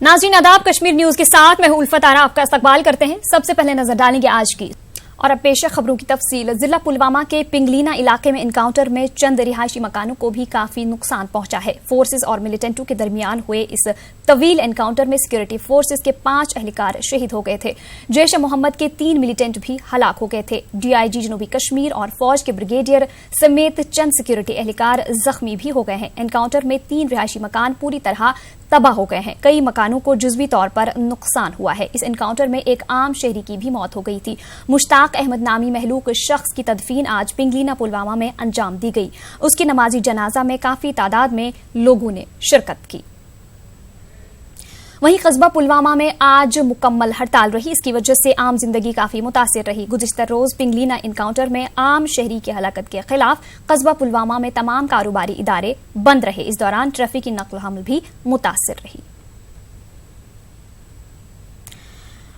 नाज़रीन आदाब, कश्मीर न्यूज के साथ मैं हूं उल्फत आरा, आपका इस्तकबाल करते हैं। सबसे पहले नजर डालेंगे आज की और अब पेश है खबरों की तफसील। जिला पुलवामा के पिंगलीना इलाके में एनकाउंटर में चंद रिहायशी मकानों को भी काफी नुकसान पहुंचा है। फोर्सेज और मिलिटेंटों के दरमियान हुए इस तवील एनकाउंटर में सिक्योरिटी फोर्सेज के 5 एहलकार शहीद हो गए थे। जैश ए मोहम्मद के 3 मिलिटेंट भी हलाक हो गए थे। डीआईजी जनूबी कश्मीर और फौज के ब्रिगेडियर समेत चंद सिक्योरिटी एहलकार जख्मी भी हो गए हैं। एनकाउंटर में 3 रिहायशी मकान पूरी तरह तबाह हो गए हैं। कई मकानों को जुज़वी तौर पर नुकसान हुआ है। इस एनकाउंटर में एक आम शहरी की भी मौत हो गई थी। मुश्ताक अहमद नामी महलूक शख्स की तदफीन आज पिंगलीना पुलवामा में अंजाम दी गई। उसकी नमाजी जनाजा में काफी तादाद में लोगों ने शिरकत की। वहीं कस्बा पुलवामा में आज मुकम्मल हड़ताल रही। इसकी वजह से आम जिंदगी काफी मुतासिर रही। गुज़िश्ता रोज पिंगलीना इनकाउंटर में आम शहरी की हलाकत के खिलाफ कस्बा पुलवामा में तमाम कारोबारी इदारे बंद रहे। इस दौरान ट्रैफिक की नक्ल हमल भी मुतासिर रही।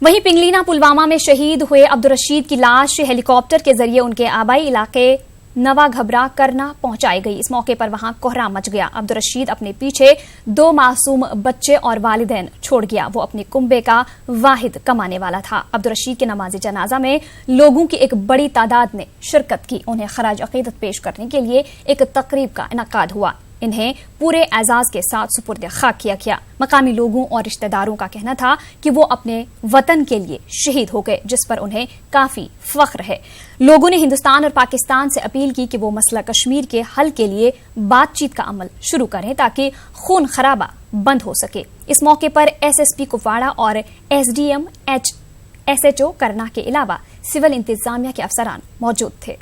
वहीं पिंगलीना पुलवामा में शहीद हुए अब्दुल रशीद की लाश हेलीकॉप्टर के जरिए उनके आबाई इलाके नवा घबरा करना पहुंचाई गई। इस मौके पर वहां कोहराम मच गया। अब्दुल रशीद अपने पीछे 2 मासूम बच्चे और वालिदैन छोड़ गया। वो अपने कुंबे का वाहिद कमाने वाला था। अब्दुल रशीद के नमाज जनाजा में लोगों की एक बड़ी तादाद ने शिरकत की। उन्हें खराज अकीदत पेश करने के लिए एक तकरीब का इनकाद हुआ। इन्हें पूरे एजाज के साथ सुपुर्द खाक किया गया। मकामी लोगों और रिश्तेदारों का कहना था कि वो अपने वतन के लिए शहीद हो गए, जिस पर उन्हें काफी फख्र है। लोगों ने हिंदुस्तान और पाकिस्तान से अपील की कि वो मसला कश्मीर के हल के लिए बातचीत का अमल शुरू करें ताकि खून खराबा बंद हो सके। इस मौके पर एसएसपी कुपवाड़ा और एसडीएम एसएचओ करना के अलावा सिविल इंतजामिया के अफसरान मौजूद थे।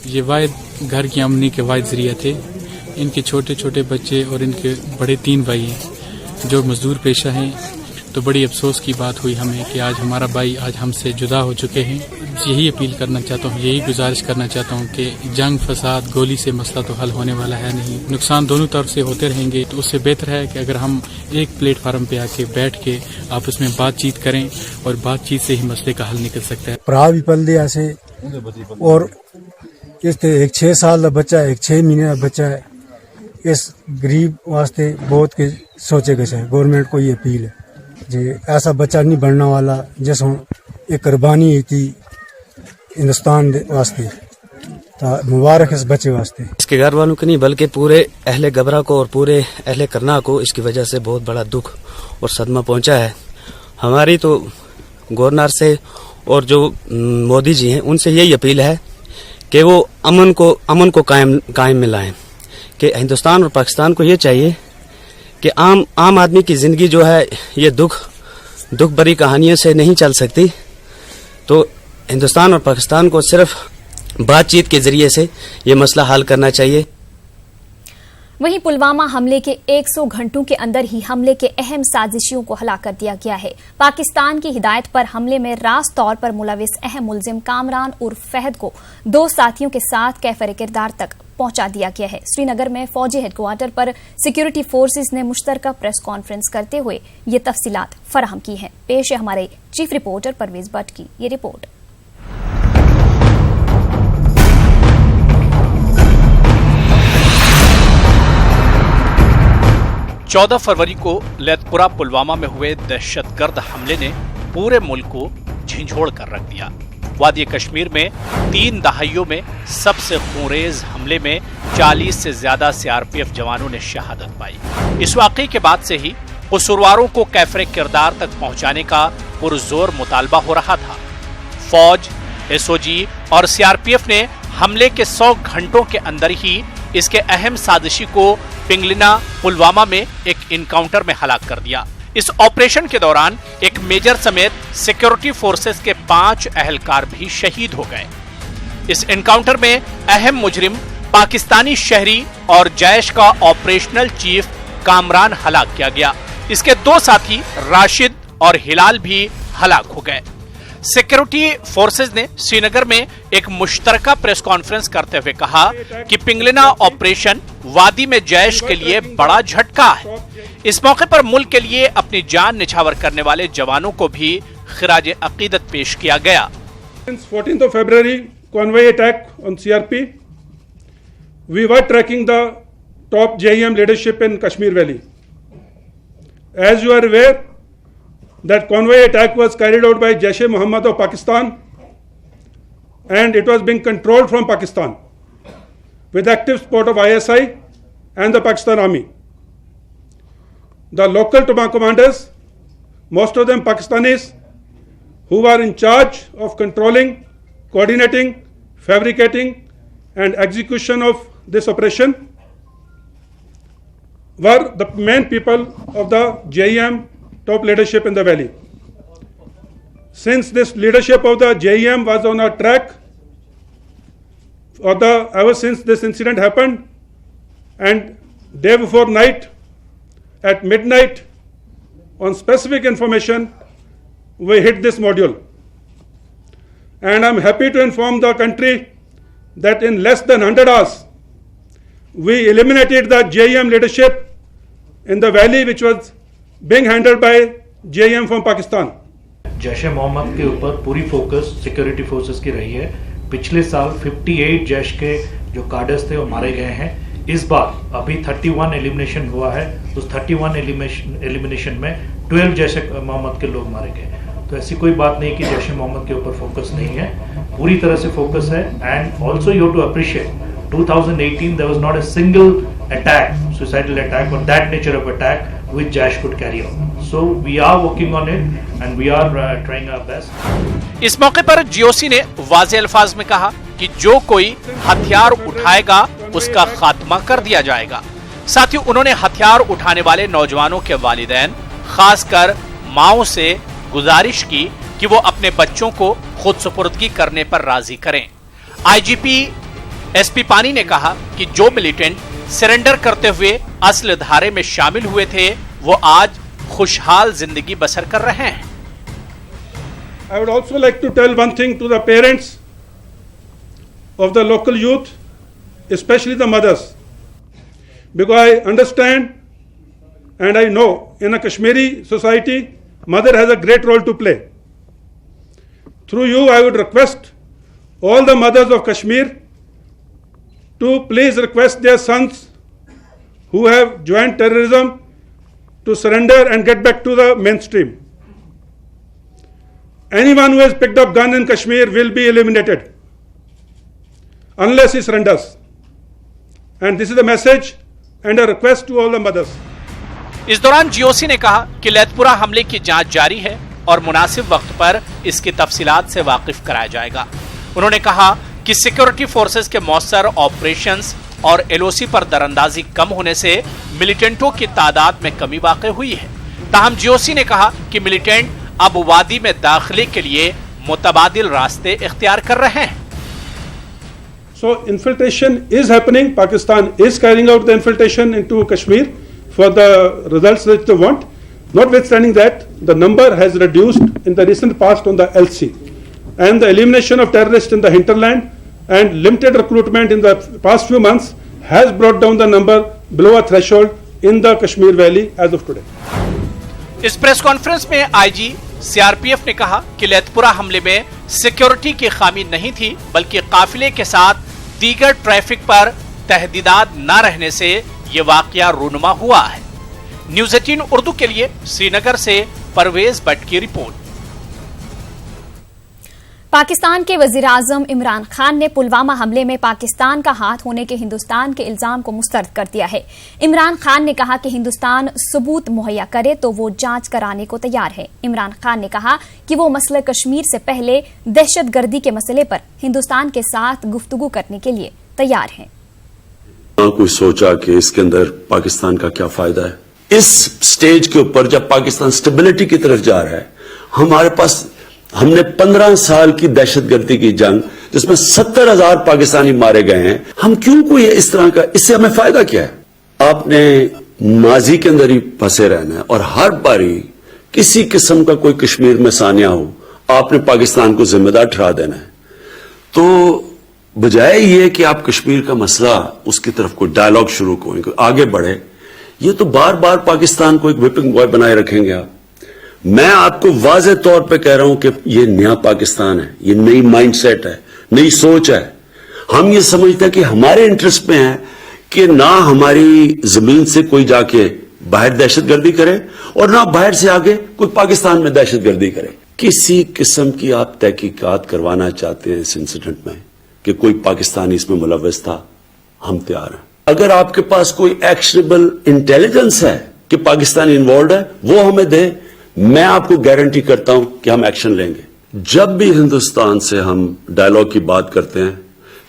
ये वाहिद घर की आमदनी के वाहिद जरिया थे। इनके छोटे छोटे बच्चे और इनके बड़े 3 भाई हैं जो मजदूर पेशा हैं। तो बड़ी अफसोस की बात हुई हमें कि आज हमारा भाई आज हमसे जुदा हो चुके हैं। यही अपील करना चाहता हूँ, यही गुजारिश करना चाहता हूँ कि जंग फसाद गोली से मसला तो हल होने वाला है नहीं। नुकसान दोनों तरफ से होते रहेंगे। तो उससे बेहतर है कि अगर हम एक प्लेटफार्म पे आके बैठ के आपस में बातचीत करें और बातचीत से ही मसले का हल निकल सकता है। भरा भी पल दिया से और इस एक 6 साल का बच्चा है, एक 6 महीने का बच्चा है। इस गरीब वास्ते बहुत के सोचे गए है। गवर्नमेंट को ये अपील है जी ऐसा बच्चा नहीं बनने वाला जिस एक कुर्बानी थी हिंदुस्तान वास्ते। तो मुबारक इस बच्चे वास्ते। इसके घर वालों को नहीं बल्कि पूरे अहले गबरा को और पूरे अहले करना को इसकी वजह से बहुत बड़ा दुख और सदमा पहुंचा है। हमारी तो गवर्नर से और जो मोदी जी हैं उनसे यही अपील है कि वो अमन को कायम में लाएं। कि हिंदुस्तान और पाकिस्तान को ये चाहिए कि आम आदमी की जिंदगी जो है ये दुख भरी कहानियों से नहीं चल सकती। तो हिंदुस्तान और पाकिस्तान को सिर्फ बातचीत के जरिए से ये मसला हल करना चाहिए। वहीं पुलवामा हमले के 100 घंटों के अंदर ही हमले के अहम साजिशियों को हलाक कर दिया गया है। पाकिस्तान की हिदायत पर हमले में रास्त तौर पर मुलविस अहम मुलजिम कामरान उर्फ फहद को 2 साथियों के साथ कैफर किरदार तक पहुंचा दिया गया है। श्रीनगर में फौजी हेडक्वार्टर पर सिक्योरिटी फोर्सेज ने मुश्तरका प्रेस कॉन्फ्रेंस करते हुए ये तफसीलात फराहम की हैं। पेश है हमारे चीफ रिपोर्टर परवेज भट्ट की ये रिपोर्ट। 14 फरवरी को लैतपुरा पुलवामा में हुए दहशतगर्द हमले ने पूरे मुल्क को झिंझोड़ कर रख दिया। वादी कश्मीर में 3 दहाइयों में सबसे खूंरेज हमले में 40 से ज्यादा सीआरपीएफ जवानों ने शहादत पाई। इस वाकये के बाद से ही कसूरवारों को कैफरे किरदार तक पहुंचाने का पुरजोर मुतालबा हो रहा था। फौज, एसओजी और सीआरपीएफ ने हमले के 100 घंटों के अंदर ही इसके अहम साजिशी को पिंगलीना पुलवामा में एक इनकाउंटर में हलाक कर दिया। इस ऑपरेशन के दौरान एक मेजर समेत सिक्योरिटी फोर्सेस के 5 एहलकार भी शहीद हो गए। इस एनकाउंटर में अहम मुजरिम पाकिस्तानी शहरी और जैश का ऑपरेशनल चीफ कामरान हलाक किया गया। इसके 2 साथी राशिद और हिलाल भी हलाक हो गए। सिक्योरिटी फोर्सेज ने श्रीनगर में एक मुश्तरका प्रेस कॉन्फ्रेंस करते हुए कहा कि पिंगलीना ऑपरेशन वादी में जैश के लिए बड़ा झटका है। इस मौके पर मुल्क के लिए अपनी जान निछावर करने वाले जवानों को भी खिराज अकीदत पेश किया गया। 14th of February convoy attack on CRP. We were tracking the top JEM leadership in Kashmir Valley. as you are aware, that convoy attack was carried out by Jaish-e-Mohammed of Pakistan, and it was being controlled from Pakistan with active support of ISI and the Pakistan Army. The local commanders, most of them Pakistanis, who were in charge of controlling, coordinating, fabricating and execution of this operation, were the main people of the JEM top leadership in the valley. Since this leadership of the JEM was on a track, ever since this incident happened, and day before night, at midnight, on specific information, we hit this module. And I'm happy to inform the country that in less than 100 hours, we eliminated the JEM leadership in the valley, which was being handled by JEM from Pakistan. Jaish Mohammad के ऊपर पूरी focus security forces की रही है। पिछले साल 58 जैश के जो कार्डर्स थे वो मारे गए हैं। इस बार अभी 31 एलिमिनेशन हुआ है। उस 31 एलिमिनेशन में 12 जैश मोहम्मद के लोग मारे गए। तो ऐसी कोई बात नहीं कि जैश मोहम्मद के ऊपर फोकस नहीं है, पूरी तरह से फोकस है। And also you have to appreciate 2018 there was not a single attack, suicidal attack or that nature of attack which Jaish could carry out. So we are working on it and we are trying our best. इस मौके पर GOC ने वाज़ेह अल्फाज में कहा कि जो कोई हथियार उठाएगा उसका खात्मा कर दिया जाएगा। साथ ही उन्होंने हथियार उठाने वाले नौजवानों के वालिदैन, खासकर माओं से गुजारिश की कि वो अपने बच्चों को खुद सुपुर्दगी करने पर राजी करें। आईजीपी एसपी पानी ने कहा कि जो मिलिटेंट सरेंडर करते हुए असल धारे में शामिल हुए थे वो आज खुशहाल जिंदगी बसर कर रहे हैं। I would also like to tell one thing to the parents of the local youth, especially the mothers, because I understand and I know in a Kashmiri society, mother has a great role to play. Through you, I would request all the mothers of Kashmir to please request their sons who have joined terrorism to surrender and get back to the mainstream. Anyone who has picked up gun in Kashmir will be eliminated unless he surrenders. And this is a message and a request to all the mothers. इस दौरान GOC ने कहा कि लैतपुरा हमले की जांच जारी है और मुनासिब वक्त पर इसकी तफसीलात से वाकिफ कराया जाएगा। उन्होंने कहा कि सिक्योरिटी फोर्सेस के मौसर ऑपरेशंस और एलओसी पर दरअंदाजी कम होने से मिलिटेंटों की तादाद में कमी वाक़ई हुई है। ताहम जीओसी ने कहा कि मिलिटेंट अब वादी में दाखिले के लिए मुतबादिल रास्ते इख्तियार कर रहे हैं। So infiltration is happening. Pakistan is carrying out the infiltration into Kashmir for the results that they want. Notwithstanding that, the number has reduced in the recent past on the LC. And the elimination of terrorists in the hinterland and limited recruitment in the past few months has brought down the number below a threshold in the Kashmir Valley as of today. इस press conference में IG CRPF ने कहा कि लैतपुरा हमले में security की खामी नहीं थी, बल्कि काफिले के साथ दीगर ट्रैफिक पर तहदीदात न रहने से ये वाकया रूनुमा हुआ है। न्यूज़ 18 उर्दू के लिए श्रीनगर से परवेज भट्ट की रिपोर्ट। पाकिस्तान के वज़ीर-ए-आज़म इमरान खान ने पुलवामा हमले में पाकिस्तान का हाथ होने के हिंदुस्तान के इल्जाम को मुस्तरद कर दिया है। इमरान खान ने कहा कि हिंदुस्तान सबूत मुहैया करे तो वो जांच कराने को तैयार है। इमरान खान ने कहा कि वो मसले कश्मीर से पहले दहशतगर्दी के मसले पर हिंदुस्तान के साथ गुफ्तगू करने के लिए तैयार हैं। कोई सोचा कि इसके अंदर पाकिस्तान का क्या फायदा है? इस स्टेज के ऊपर जब पाकिस्तान स्टेबिलिटी की तरफ जा रहा है, हमारे पास हमने 15 साल की दहशतगर्दी की जंग जिसमें 70,000 पाकिस्तानी मारे गए हैं, हम क्यों कोई इस तरह का, इससे हमें फायदा क्या है? आपने माजी के अंदर ही फंसे रहना है और हर बारी किसी किस्म का कोई कश्मीर में सानिया हो, आपने पाकिस्तान को जिम्मेदार ठहरा देना है। तो बजाय ये कि आप कश्मीर का मसला उसकी तरफ कोई डायलॉग शुरू करें, कोई आगे बढ़े, ये तो बार बार पाकिस्तान को एक विपिंग बॉय बनाए रखेंगे आप। मैं आपको वाज़े तौर पे कह रहा हूं कि ये नया पाकिस्तान है, ये नई माइंडसेट है, नई सोच है। हम ये समझते हैं कि हमारे इंटरेस्ट में है कि ना हमारी जमीन से कोई जाके باہر دہشت گردی کرے اور نہ باہر سے آگے کوئی پاکستان میں دہشت گردی کرے. کسی قسم کی آپ تحقیقات کروانا چاہتے ہیں اس انسیڈنٹ میں کہ کوئی پاکستانی اس میں ملوث تھا, ہم تیار ہیں. اگر آپ کے پاس کوئی ایکشنیبل انٹیلیجنس ہے کہ پاکستانی انوالوڈ ہے, وہ ہمیں دے. میں آپ کو گارنٹی کرتا ہوں کہ ہم ایکشن لیں گے. جب بھی ہندوستان سے ہم ڈائیلاگ کی بات کرتے ہیں,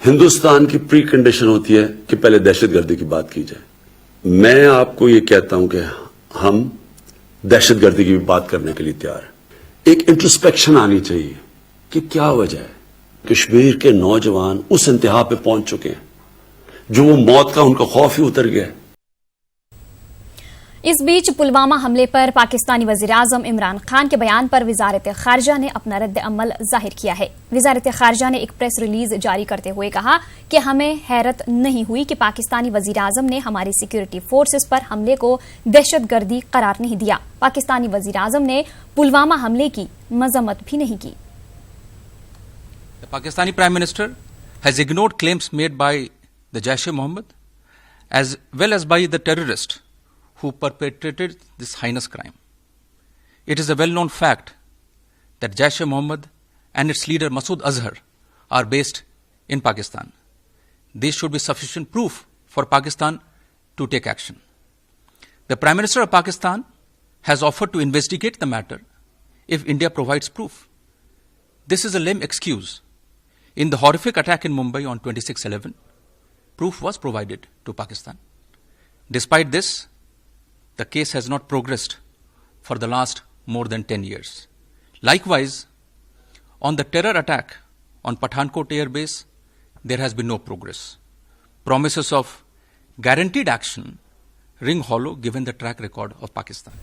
ہندوستان کی پری کنڈیشن ہوتی ہے کہ پہلے دہشت گردی کی بات کی جائے. میں آپ کو یہ کہتا ہوں کہ ہم دہشت گردی کی بھی بات کرنے کے لیے تیار ہیں. ایک انٹروسپیکشن آنی چاہیے کہ کیا وجہ ہے کشمیر کے نوجوان اس انتہا پہ پہنچ چکے ہیں جو وہ موت کا ان کا خوف ہی اتر گیا ہے. اس بیچ پلوامہ حملے پر پاکستانی وزیراعظم عمران خان کے بیان پر وزارت خارجہ نے اپنا رد عمل ظاہر کیا ہے. وزارت خارجہ نے ایک پریس ریلیز جاری کرتے ہوئے کہا کہ ہمیں حیرت نہیں ہوئی کہ پاکستانی وزیراعظم نے ہماری سیکورٹی فورسز پر حملے کو دہشت گردی قرار نہیں دیا. پاکستانی وزیراعظم نے پلوامہ حملے کی مذمت بھی نہیں کی. The Pakistani Prime Minister has ignored claims made by the Jaish-e-Mohammed as well as by the terrorist who perpetrated this heinous crime. It is a well-known fact that Jaish-e-Mohammed and its leader Masood Azhar are based in Pakistan. This should be sufficient proof for Pakistan to take action. The Prime Minister of Pakistan has offered to investigate the matter if India provides proof. This is a lame excuse. In the horrific attack in Mumbai on 26/11, proof was provided to Pakistan. Despite this, the case has not progressed for the last more than 10 years. Likewise, on the terror attack on Pathankot Air Base, there has been no progress. Promises of guaranteed action ring hollow given the track record of Pakistan.